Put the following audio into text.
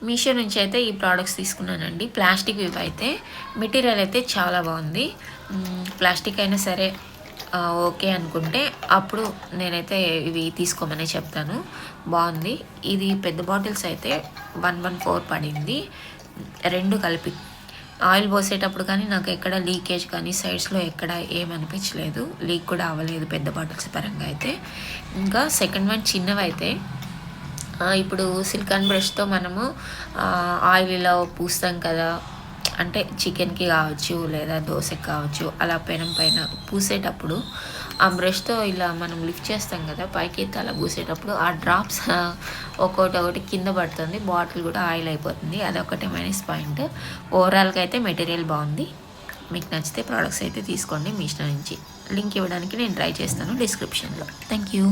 మీషో నుంచి అయితే ఈ ప్రోడక్ట్స్ తీసుకున్నానండి. ప్లాస్టిక్ ఇవి అయితే మెటీరియల్ అయితే చాలా బాగుంది. ప్లాస్టిక్ అయినా సరే ఓకే అనుకుంటే అప్పుడు నేనైతే ఇవి తీసుకోమని చెప్తాను. బాగుంది. ఇది పెద్ద బాటిల్స్ అయితే 114 పడింది 2 కలిపి. ఆయిల్ పోసేటప్పుడు కానీ నాకు ఎక్కడ లీకేజ్ కానీ సైడ్స్లో ఎక్కడ ఏమనిపించలేదు, లీక్ కూడా అవ్వలేదు పెద్ద బాటిల్స్ పరంగా అయితే. ఇంకా సెకండ్ వన్ చిన్నవైతే ఇప్పుడు సిలికాన్ బ్రష్తో మనము ఆయిల్ ఇలా పూస్తాం కదా, అంటే చికెన్కి కావచ్చు లేదా దోశకి కావచ్చు, అలా పెనం పైన పూసేటప్పుడు ఆ బ్రష్తో ఇలా మనం లిఫ్ట్ చేస్తాం కదా పైకి ఎత్తి, అలా పూసేటప్పుడు ఆ డ్రాప్స్ ఒకటి కింద పడుతుంది, బాటిల్ కూడా ఆయిల్ అయిపోతుంది. అదొకటి మైనస్ పాయింట్. ఓవరాల్గా అయితే మెటీరియల్ బాగుంది. మీకు నచ్చితే ప్రోడక్ట్స్ అయితే తీసుకోండి మీషో నుంచి. లింక్ ఇవ్వడానికి నేను ట్రై చేస్తాను డిస్క్రిప్షన్లో. Thank you.